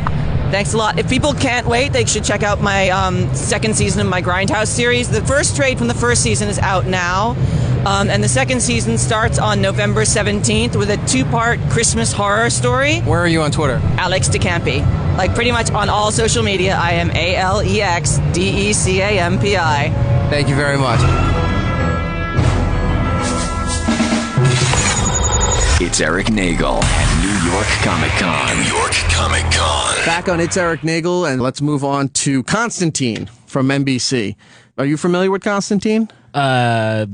Thanks a lot. If people can't wait, they should check out my second season of my Grindhouse series. The first trade from the first season is out now. And the second season starts on November 17th with a 2-part Christmas horror story. Where are you on Twitter? Alex Di Campi. Like, pretty much on all social media, I am ALEXDECAMPI. Thank you very much. It's Eric Nagel at New York Comic Con. New York Comic Con. Back on It's Eric Nagel, and let's move on to Constantine from NBC. Are you familiar with Constantine? A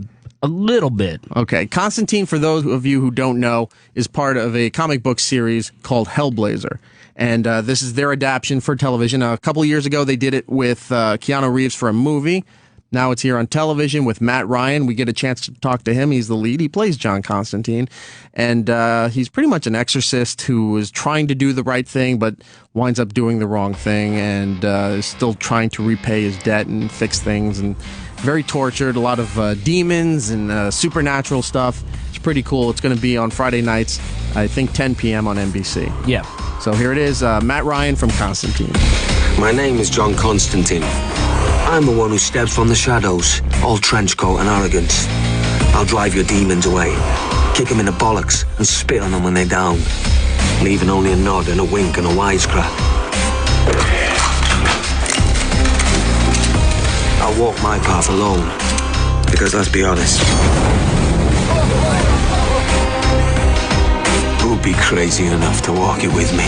little bit. Okay. Constantine, for those of you who don't know, is part of a comic book series called Hellblazer. And this is their adaptation for television. A couple of years ago, they did it with Keanu Reeves for a movie. Now it's here on television with Matt Ryan. We get a chance to talk to him. He's the lead. He plays John Constantine. And he's pretty much an exorcist who is trying to do the right thing, but winds up doing the wrong thing, and is still trying to repay his debt and fix things. And very tortured. A lot of demons and supernatural stuff. It's pretty cool. It's going to be on Friday nights, I think 10 p.m. on NBC. Yeah. So here it is, Matt Ryan from Constantine. My name is John Constantine. I'm the one who steps from the shadows, all trench coat and arrogance. I'll drive your demons away, kick them in the bollocks and spit on them when they're down, leaving only a nod and a wink and a wisecrack. I'll walk my path alone, because let's be honest, who'd be crazy enough to walk it with me?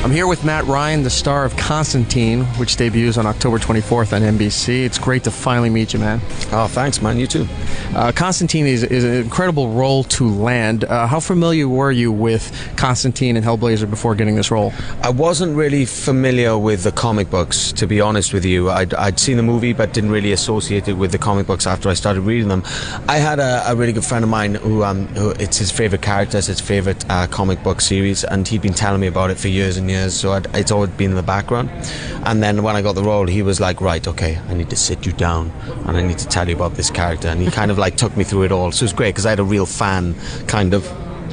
I'm here with Matt Ryan, the star of Constantine, which debuts on October 24th on NBC. It's great to finally meet you, man. Oh, thanks, man. You too. Constantine is an incredible role to land. How familiar were you with Constantine and Hellblazer before getting this role? I wasn't really familiar with the comic books, to be honest with you. I'd seen the movie, but didn't really associate it with the comic books after I started reading them. I had a really good friend of mine who it's his favorite character, it's his favorite comic book series, and he'd been telling me about it for years and years, so it's always been in the background. And then when I got the role, he was like, right, okay, I need to sit you down and I need to tell you about this character. And he kind of like took me through it all. So it was great because I had a real fan kind of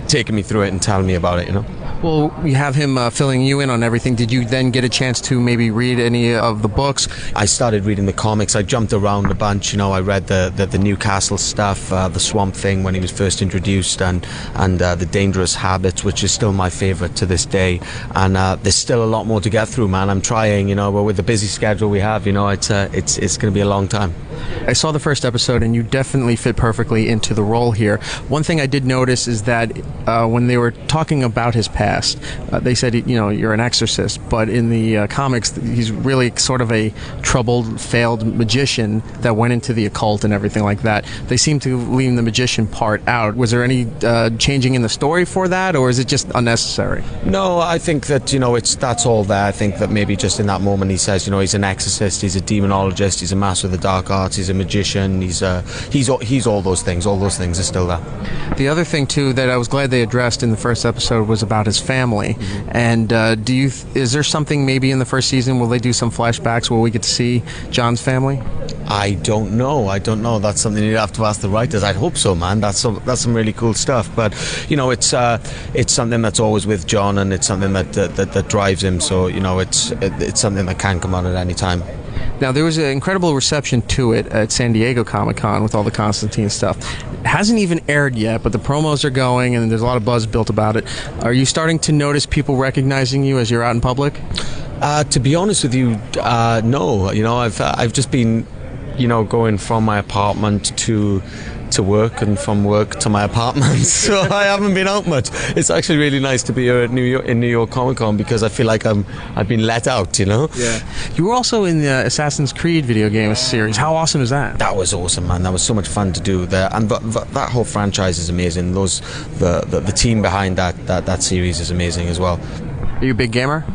taking me through it and telling me about it, you know. Well, we have him filling you in on everything. Did you then get a chance to maybe read any of the books? I started reading the comics. I jumped around a bunch. You know, I read the Newcastle stuff, the Swamp Thing when he was first introduced, and the Dangerous Habits, which is still my favourite to this day. And there's still a lot more to get through, man. I'm trying, you know, but with the busy schedule we have, you know, it's going to be a long time. I saw the first episode, and you definitely fit perfectly into the role here. One thing I did notice is that when they were talking about his past, they said, you know, you're an exorcist, but in the comics, he's really sort of a troubled, failed magician that went into the occult and everything like that. They seem to leave the magician part out. Was there any changing in the story for that, or is it just unnecessary? No, I think that, you know, that's all there. I think that maybe just in that moment he says, you know, he's an exorcist, he's a demonologist, he's a master of the dark arts, he's a magician, he's all those things. All those things are still there. The other thing too that I was glad they addressed in the first episode was about his family. Mm-hmm. And is there something maybe in the first season, will they do some flashbacks where we get to see John's family? I don't know. That's something you'd have to ask the writers. I'd hope so, man. That's some really cool stuff. But you know, it's something that's always with John, and it's something that drives him. So you know, it's something that can come out at any time. Now, there was an incredible reception to it at San Diego Comic-Con with all the Constantine stuff. It hasn't even aired yet, but the promos are going, and there's a lot of buzz built about it. Are you starting to notice people recognizing you as you're out in public? To be honest with you, no. You know, I've just been, you know, going from my apartment to work and from work to my apartment, so I haven't been out much. It's actually really nice to be here at New York Comic Con because I feel like I've been let out, you know. Yeah. You were also in the Assassin's Creed video game series. How awesome is that? That was awesome, man. That was so much fun to do there, and that whole franchise is amazing. The team behind that series is amazing as well. Are you a big gamer?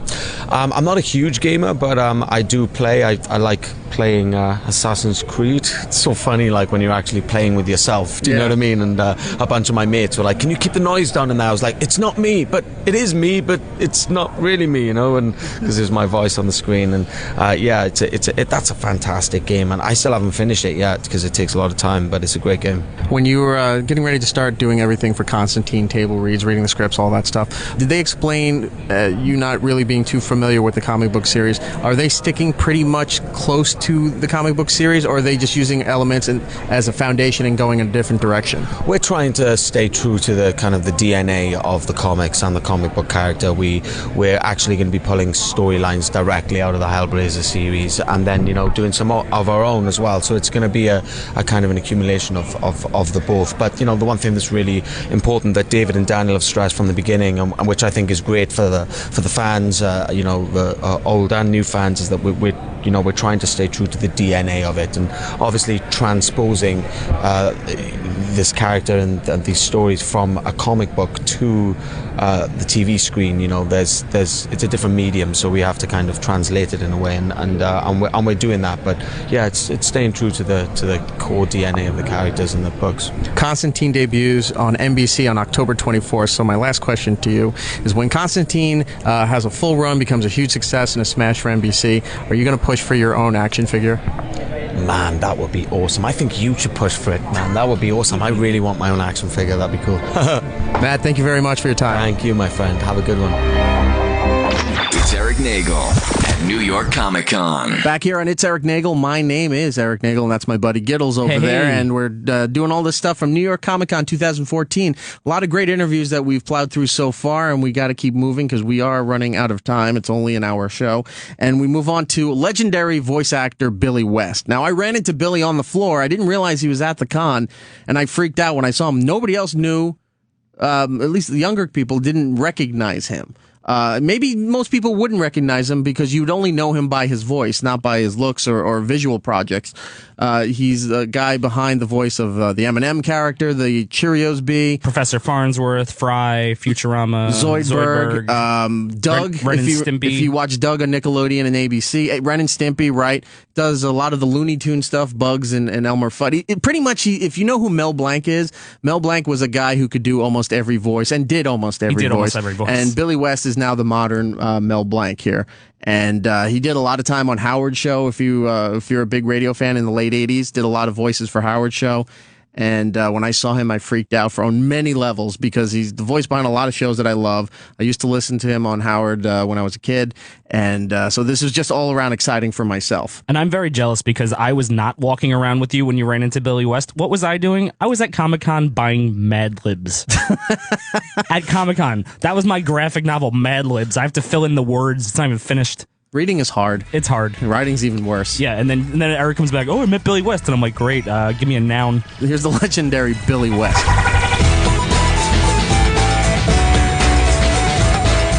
I'm not a huge gamer, but I do play. I like playing Assassin's Creed. It's so funny, like when you're actually playing with yourself. Do you know what I mean? And a bunch of my mates were like, "Can you keep the noise down?" And I was like, "It's not me, but it is me, but it's not really me," you know. And because there's my voice on the screen, and that's a fantastic game, and I still haven't finished it yet because it takes a lot of time, but it's a great game. When you were getting ready to start doing everything for Constantine, table reads, reading the scripts, all that stuff, did they explain you not really being too familiar with the comic book series? Are they sticking pretty much close to the comic book series, or are they just using elements as a foundation and going in a different direction? We're trying to stay true to the kind of the DNA of the comics and the comic book character. We're actually going to be pulling storylines directly out of the Hellblazer series, and then, you know, doing some of our own as well. So it's going to be a kind of an accumulation of the both. But you know, the one thing that's really important that David and Daniel have stressed from the beginning, and which I think is great for the fans, you know, the old and new fans, is that we're trying to stay true to the DNA of it, and obviously transposing this character and these stories from a comic book to the TV screen. You know, it's a different medium, so we have to kind of translate it in a way, and we're doing that. But yeah, it's staying true to the core DNA of the characters in the books. Constantine debuts on NBC on October 24th. So my last question to you is: when Constantine has a full run, becomes a huge success and a smash for NBC, are you going to push for your own action figure? Man, that would be awesome. I think you should push for it, man. That would be awesome. I really want my own action figure. That'd be cool. Matt, thank you very much for your time. Thank you, my friend. Have a good one. It's Erik Nagel at New York Comic Con. Back here on It's Erik Nagel. My name is Erik Nagel, and that's my buddy Gittles over there. And we're doing all this stuff from New York Comic Con 2014. A lot of great interviews that we've plowed through so far, and we got to keep moving because we are running out of time. It's only an hour show. And we move on to legendary voice actor Billy West. Now, I ran into Billy on the floor. I didn't realize he was at the con, and I freaked out when I saw him. Nobody else knew, at least the younger people didn't recognize him. Maybe most people wouldn't recognize him because you'd only know him by his voice, not by his looks or visual projects. He's the guy behind the voice of the M&M character, the Cheerios Bee, Professor Farnsworth, Fry, Futurama, Zoidberg, Doug. Ren and Stimpy. If you watch Doug on Nickelodeon and ABC, Ren and Stimpy, right? Does a lot of the Looney Tune stuff, Bugs and Elmer Fudd. Pretty much, if you know who Mel Blanc is, Mel Blanc was a guy who could do almost every voice and did almost every voice. Almost every voice. And Billy West is now the modern Mel Blanc here. And he did a lot of time on Howard Show. If you're a big radio fan in the late 80s, did a lot of voices for Howard Show. And when I saw him, I freaked out on many levels because he's the voice behind a lot of shows that I love. I used to listen to him on Howard when I was a kid. And so this is just all around exciting for myself. And I'm very jealous because I was not walking around with you when you ran into Billy West. What was I doing? I was at Comic-Con buying Mad Libs. At Comic-Con. That was my graphic novel, Mad Libs. I have to fill in the words. It's not even finished. Reading is hard. It's hard. Writing's even worse. Yeah, and then Eric comes back, oh, I met Billy West. And I'm like, great, give me a noun. Here's the legendary Billy West.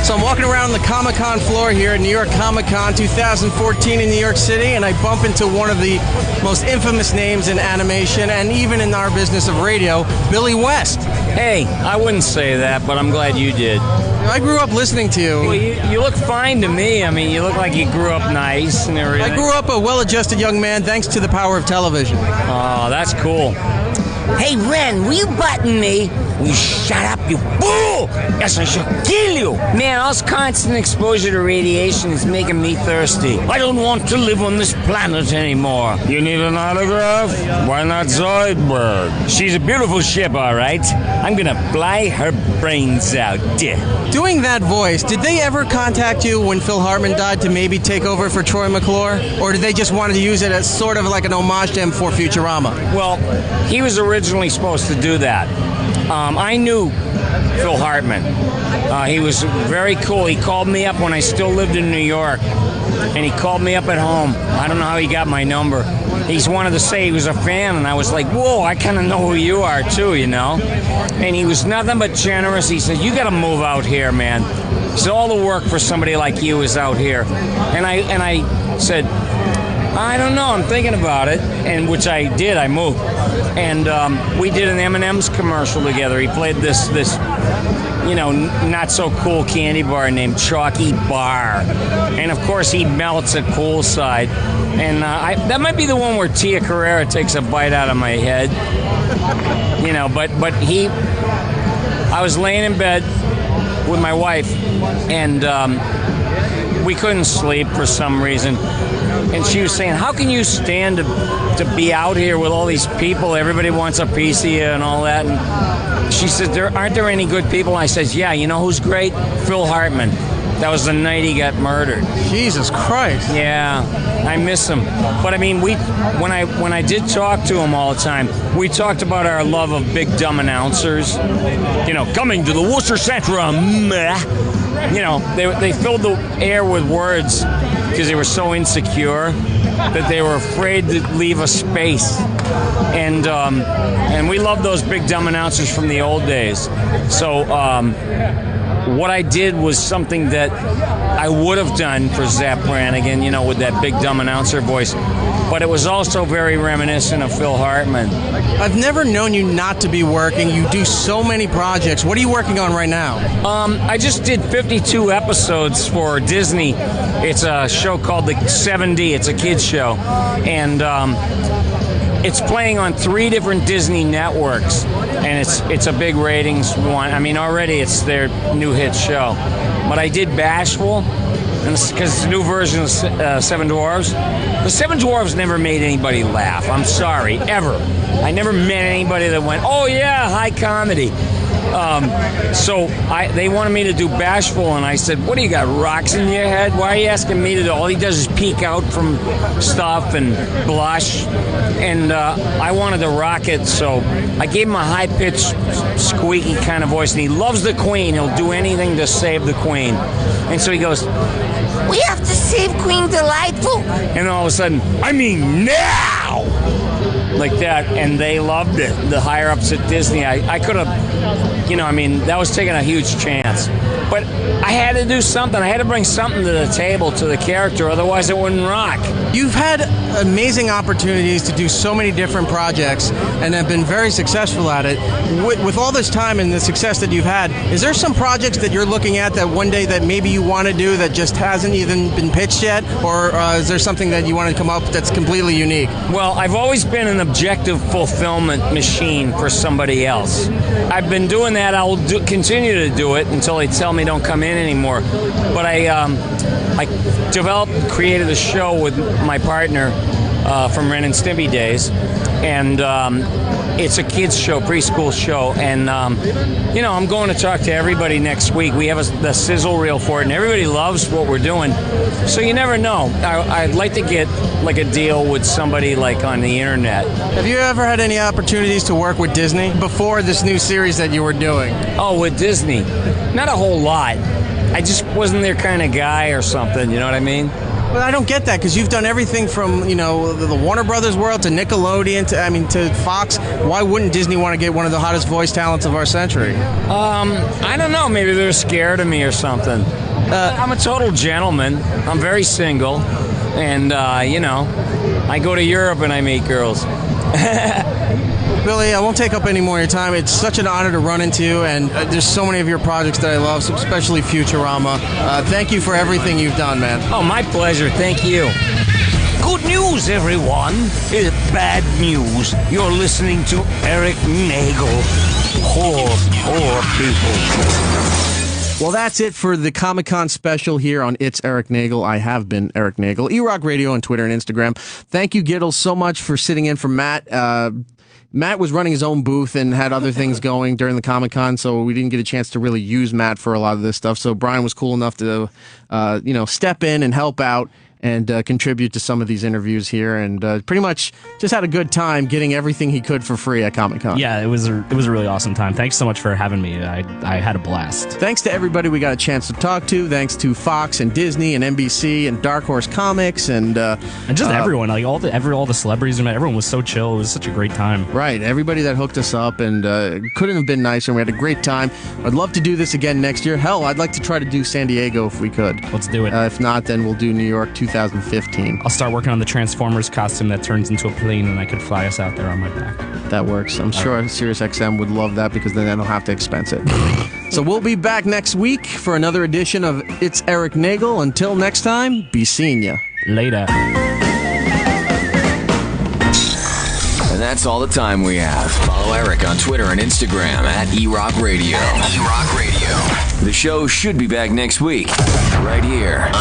So I'm walking around the Comic-Con floor here at New York Comic-Con 2014 in New York City, and I bump into one of the most infamous names in animation and even in our business of radio, Billy West. Hey, I wouldn't say that, but I'm glad you did. I grew up listening to you. Well, you look fine to me. I mean, you look like you grew up nice and everything. I grew up a well-adjusted young man thanks to the power of television. Oh, that's cool. Hey, Ren, will you button me? Will you shut up, you fool? Yes, I shall kill you. Man, all this constant exposure to radiation is making me thirsty. I don't want to live on this planet anymore. You need an autograph? Why not Zoidberg? She's a beautiful ship, all right. I'm gonna fly her brains out. Doing that voice, did they ever contact you when Phil Hartman died to maybe take over for Troy McClure? Or did they just want to use it as sort of like an homage to him for Futurama? Well, he was originally supposed to do that. I knew Phil Hartman. He was very cool. He called me up when I still lived in New York, and he called me up at home. I don't know how he got my number. He wanted to say he was a fan, and I was like, whoa, I kind of know who you are too, you know? And he was nothing but generous. He said, you got to move out here, man. He said, all the work for somebody like you is out here. And I said, I don't know, I'm thinking about it, and which I did. I moved, and we did an M&M's commercial together. He played this not so cool candy bar named Chalky Bar, and of course he melts at poolside, and that might be the one where Tia Carrera takes a bite out of my head, But I was laying in bed with my wife, and we couldn't sleep for some reason. And she was saying, how can you stand to be out here with all these people? Everybody wants a piece of you and all that. And she said, aren't there any good people? And I said, yeah, you know who's great? Phil Hartman. That was the night he got murdered. Jesus Christ. Yeah, I miss him. But I mean, when I did talk to him all the time, we talked about our love of big dumb announcers. Coming to the Worcester Centrum. They filled the air with words because they were so insecure that they were afraid to leave a space. And we loved those big dumb announcers from the old days. So what I did was something that I would have done for Zapp Brannigan, with that big dumb announcer voice. But it was also very reminiscent of Phil Hartman. I've never known you not to be working. You do so many projects. What are you working on right now? I just did 52 episodes for Disney. It's a show called the 7D. It's a kids show. And it's playing on 3 different Disney networks. And it's a big ratings one. I mean, already it's their new hit show. But I did Bashful, because it's a new version of Seven Dwarfs. The Seven Dwarfs never made anybody laugh. I'm sorry, ever. I never met anybody that went, oh yeah, high comedy. So they wanted me to do Bashful, and I said, what do you got, rocks in your head? Why are you asking me to do? All he does is peek out from stuff and blush, and I wanted to rock it, so I gave him a high-pitched, squeaky kind of voice, and he loves the Queen. He'll do anything to save the Queen. And so he goes, we have to save Queen Delightful. And all of a sudden, I mean now! like that, and they loved it. The higher ups at Disney, I could have, that was taking a huge chance. But I had to do something. I had to bring something to the table, to the character, otherwise it wouldn't rock. You've had amazing opportunities to do so many different projects and have been very successful at it. With all this time and the success that you've had, is there some projects that you're looking at that one day that maybe you want to do that just hasn't even been pitched yet? Or is there something that you want to come up that's completely unique? Well, I've always been an objective fulfillment machine for somebody else. I've been doing that. I will continue to do it until they tell me don't come in anymore. But I developed and created a show with my partner from Ren and Stimpy days, and it's a kids show, preschool show, and I'm going to talk to everybody next week. We have the sizzle reel for it, and everybody loves what we're doing, so you never know. I'd like to get like a deal with somebody like on the internet. Have you ever had any opportunities to work with Disney before this new series that you were doing? Oh, with Disney? Not a whole lot. I just wasn't their kind of guy or something, you know what I mean? But I don't get that, because you've done everything from, the Warner Brothers world to Nickelodeon to Fox. Why wouldn't Disney want to get one of the hottest voice talents of our century? I don't know. Maybe they're scared of me or something. I'm a total gentleman. I'm very single. And, I go to Europe and I meet girls. Billy, I won't take up any more of your time. It's such an honor to run into you, and there's so many of your projects that I love, especially Futurama. Thank you for everything you've done, man. Oh, my pleasure. Thank you. Good news, everyone. Bad news. You're listening to Erik Nagel. Poor people. Well, that's it for the Comic-Con special here on It's Erik Nagel. I have been Erik Nagel. E-Rock Radio on Twitter and Instagram. Thank you, Gittles, so much for sitting in for Matt. Matt was running his own booth and had other things going during the Comic-Con, so we didn't get a chance to really use Matt for a lot of this stuff. So Brian was cool enough to, step in and help out and contribute to some of these interviews here, and pretty much just had a good time getting everything he could for free at Comic-Con. Yeah, it was a really awesome time. Thanks so much for having me. I had a blast. Thanks to everybody we got a chance to talk to. Thanks to Fox and Disney and NBC and Dark Horse Comics and just everyone, like all the celebrities we met. Everyone was so chill. It was such a great time. Right, everybody that hooked us up, and couldn't have been nicer. We had a great time. I'd love to do this again next year. Hell, I'd like to try to do San Diego if we could. Let's do it. If not, then we'll do New York 2015. I'll start working on the Transformers costume that turns into a plane, and I could fly us out there on my back. That works. I'm sure SiriusXM would love that, because then they don't have to expense it. So we'll be back next week for another edition of It's Erik Nagel. Until next time, be seeing ya. Later. And that's all the time we have. Follow Erik on Twitter and Instagram at eRock Radio. The show should be back next week, right here